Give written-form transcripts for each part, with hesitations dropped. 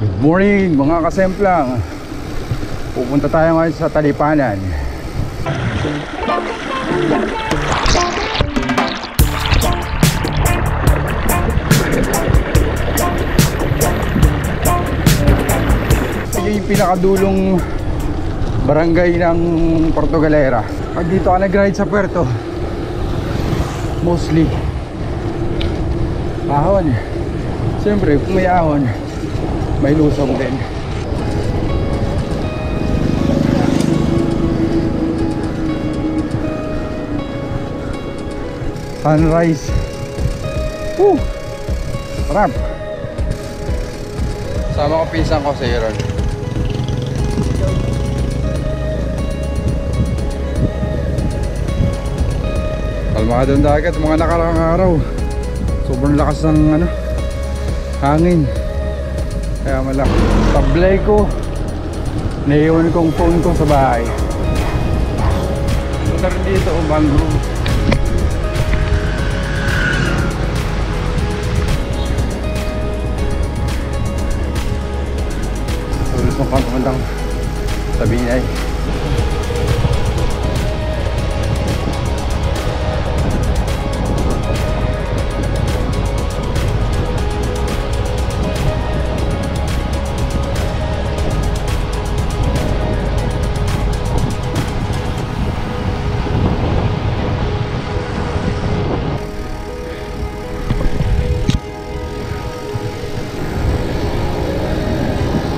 Good morning mga kasemplang. Pupunta tayo ngayon sa Talipanan. Ito yung pinakadulong barangay ng Puerto Galera. Pag dito ka nag-ride sa puerto, mostly ahon. Siyempre kung may ahon, may lusong din. Sunrise. Sarap. Sama ko pisang ko sa Iron. Kalmado ang dagat mga nakaraang araw. Sobrang lakas ng hangin. Kaya malaki. Tablay ko, naiwan kong phone ko sa bahay. Punta rin dito, mangrove. Tulis ng pangkumandang sabi niya ay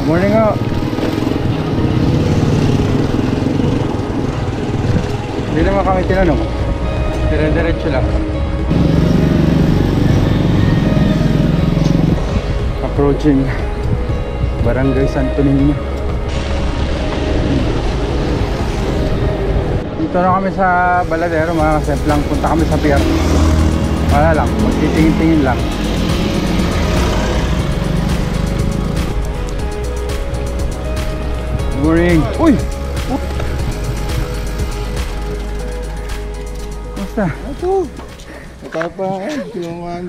morning out. Hindi naman kami tinanong. Dire-diretso lang. Approaching Barangay Santo Niño. Dito na kami sa Baladero mga kasemplang. Punta kami sa pier. Wala lang, magtitingin-tingin lang. Morning. Uy! Kumusta? Ito. Matapaan.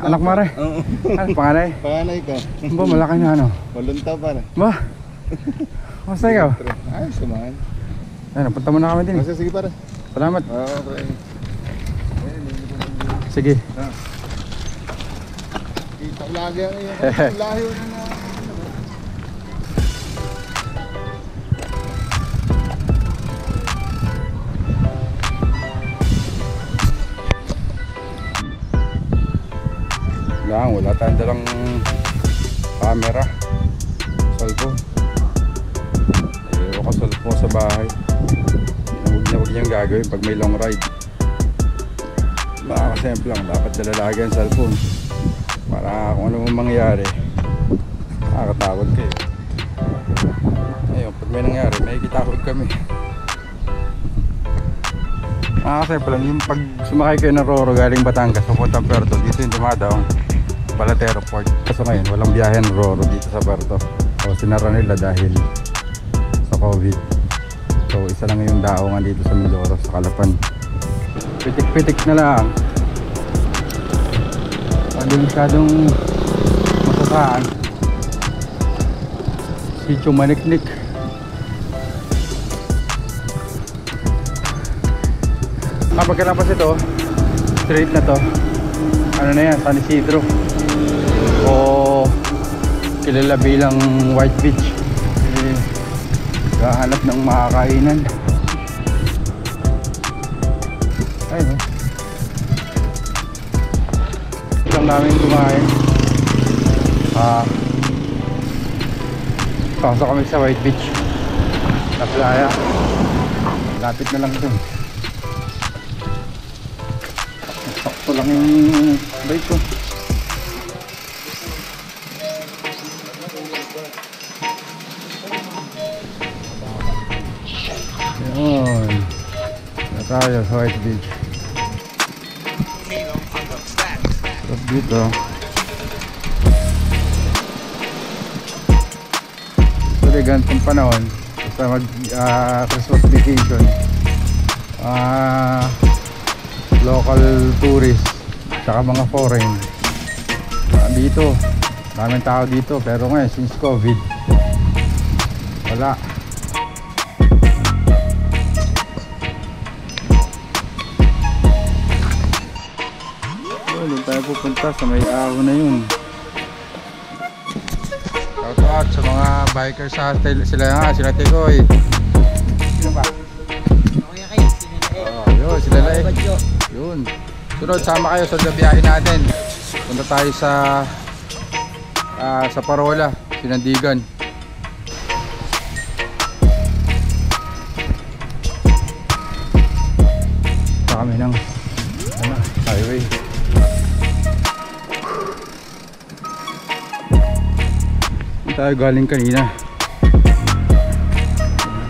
Anak mare? Oo. Ano panganay? Panganay ko. Ba, malaki na ano? 8 taon pa na. Ba? Kumusta ikaw? Ay, samahan. Ayun, punta muna kami din. Sige para. Salamat. Okay. Sige. Kita ko lagi ang iyo. Layo na na. Wala tayong dalang camera, cellphone. Ako cellphone sa bahay. Huwag niyang gagawin pag may long ride. Baka kasimple lang, dapat dala lagi ang cellphone para kung ano mangyayari nakakatawag kayo. Ayun, pag may nangyari may kitawag kami. Kasimple lang, yung pag sumakay kayo ng Roro galing Batangas papuntang Puerto, dito yung dumadaong Baladero Port. Kaso ngayon walang biyahe ng Roro dito sa Puerto, o sinara nila dahil sa COVID. So isa lang yung daongan dito sa Mindoro, sa Calapan. Pitik-pitik na lang, hindi masyadong masasaan. Sitio Maniknik. Pagkalapas ito, straight na to, ano na yan, San Isidro, o kilala bilang White Beach. Gahanap ng makakainan. Ayun, lang namin kumain. Pasok kami sa White Beach na playa. Lapit na lang dun. Sakto lang yung bike ko. Yun, na tayo sa White Beach. Sarap dito. Sorry, ganitong panahon basta mag Christmas vacation, local tourists saka mga foreign dito, maraming tao dito. Pero ngayon since COVID Wala. Doon tayo pupunta sa may ahon na yun. Shout out sa mga bikers sa sila Tikoy. Sino ba? Oh, yun, sila Lae. Yun. Sunod, sama kayo sa biyahe natin. Punta tayo sa Parola, Sinandigan. Kami ng highway. Tayo galing kanina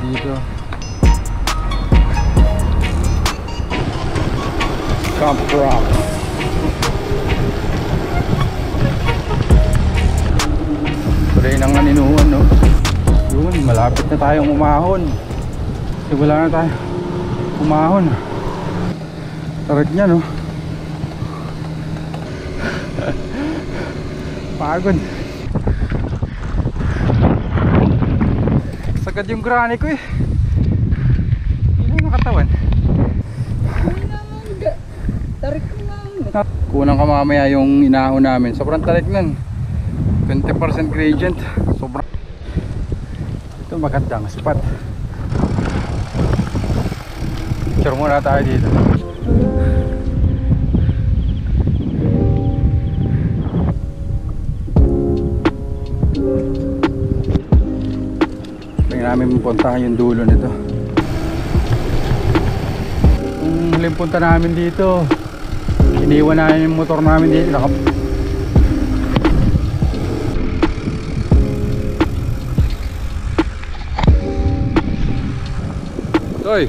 dito. Camp Rock. Tuloy nang naninuhan, no? Yun, malapit na tayong umahon. Kasi wala na tayo umahon. Tarik niya, no? Pagod. Sagad yung granny ko eh. Hindi na nakatawan. Tarik ko lang. Kunang ka mamaya yung inahon namin. Sobrang tarik nun. 20% gradient. Sobrang. Ito magandang spot. Picture muna tayo dito. Namin puntahan yung dulo nito. Yung huling punta namin dito, iniwan namin yung motor namin dito. Toy!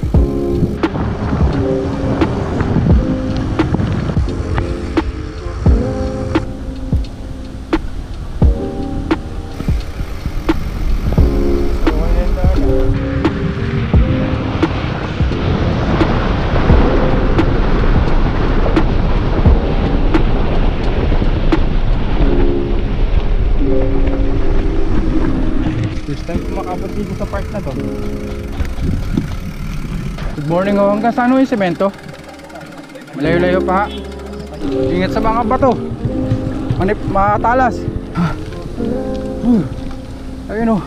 Dito sa park na to. Good morning, oh. Hanggang saan yung semento? Malayo-layo pa. Ingat sa mga bato. Matalas. Ayun, oh.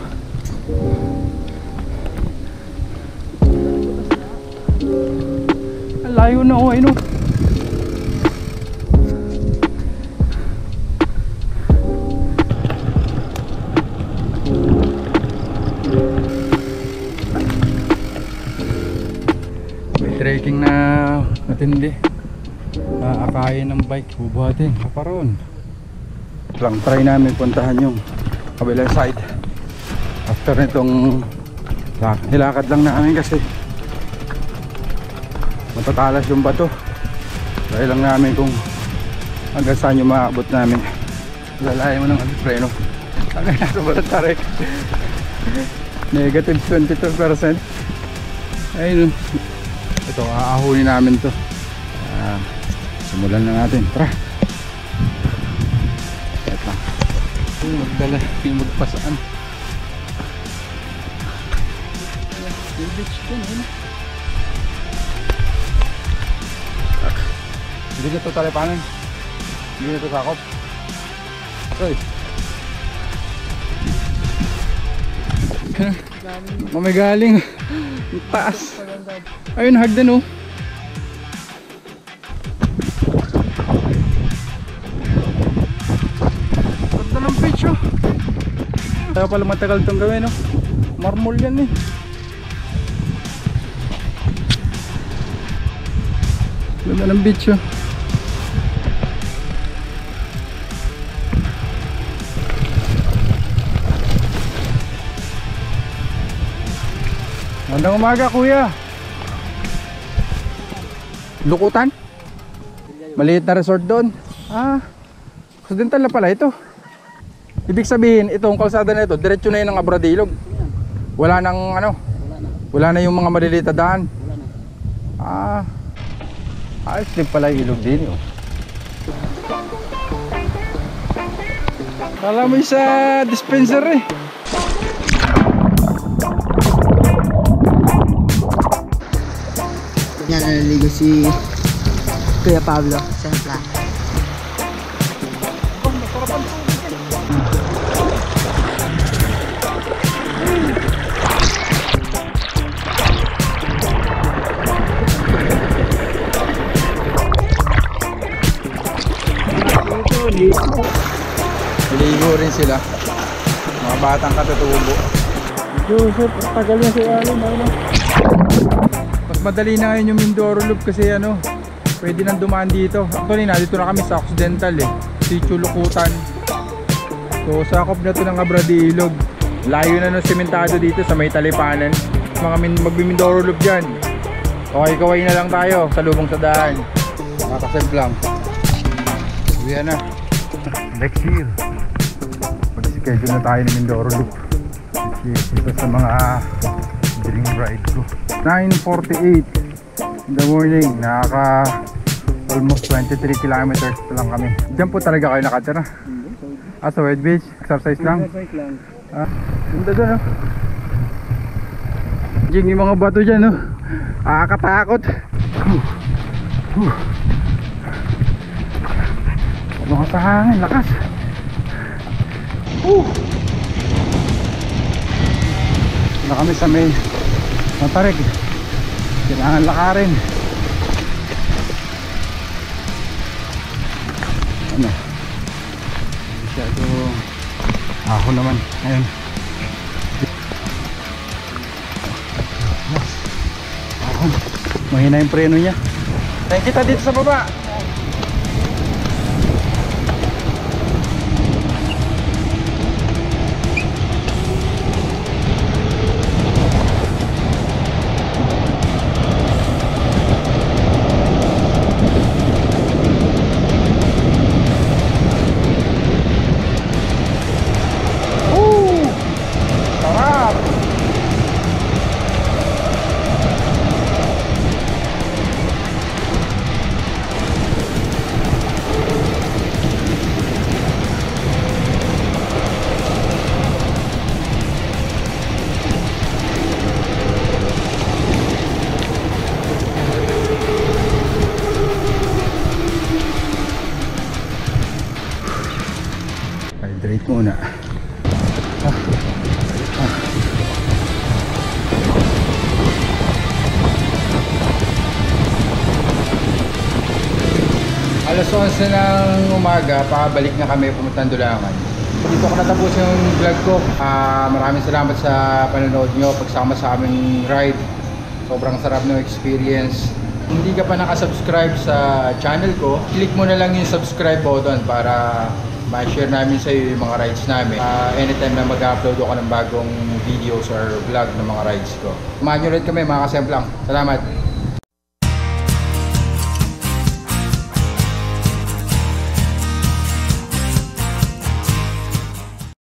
Ang layo na, oh. Ayun, oh. Trekking na matindi. Akayin ng bike, bubuhatin kaparoon. Lang try namin puntahan yung kabilang side. After nitong nilakad lang namin kasi matatalas yung bato. Try lang namin kung hanggang saan yung maabot namin. Lalayan mo ng preno. Hanggang nasa balat tarik. Negative 22%. Ayun. Ito, aahunin namin to. Simulan na natin. Tara. Ito. Magdala. Yung magpasaan. Yung beach dun. Hindi na ito talipanan. Hindi na ito sakop. Soy. Mamigaling. Taas. Ayun, hagdan, oh. Ganda ng beach, oh. Kaya pala matagal itong gawin, oh. Marmol yan, eh. Ganda ng beach, oh. Magandang umaga, kuya. Lukutan? Maliit na resort doon. Occidental na pala ito. Ibig sabihin, itong kalsada na ito, diretso na yun ng Abradilog. Wala nang ano? Wala na yung mga maliliit na daan. Ayos din pala yung ilog din, oh. Kala mo sa dispenser, eh. Naliligo si Kuya Pablo. Sempla. Naligo rin sila. Mga batang katutubo. Joseph, tagal na si Alan. Mas madali na ngayon yung Mindoro Loop kasi ano, pwede nang dumaan dito. Actually, nandito na kami sa Occidental eh. Sitio Lukutan. So, sakop na to ng Abradilog. Layo na ng sementado dito sa may Talipanan. Mga magbi-Mindoro Loop dyan. Okay, kaway na lang tayo sa lubong sa daan. Makakasab lang. Uwi na. Next year. Mag-schedule na tayo ng Mindoro Loop. Ito sa mga dream ride ko. 9:48 in the morning. Nakaka almost 23 kilometers pa lang kami. Diyan po talaga kayo nakatira? Sa White Beach? Exercise lang? Exercise lang. Ganda doon, oh. Yung mga bato dyan, oh. Nakakatakot. Mga sa hangin, lakas. Na kami sa may Matarik. Kailangan lakarin. Ano? Masyado ako naman ngayon. Ako, mahina yung preno niya. Thank kita dito sa baba. Hydrate muna. Alas 11 ng umaga, pakabalik na kami pumunta ng Dulangan. Dito ko natapos yung vlog ko. Maraming salamat sa panonood nyo, pagsama sa aming ride. Sobrang sarap ng experience. Kung hindi ka pa nakasubscribe sa channel ko, click mo na lang yung subscribe button para ma-share namin sa iyo yung mga rides namin. Anytime na mag-upload ako ng bagong videos or vlog ng mga rides ko. Samahan nyo ulit kami mga kasemplang. Salamat!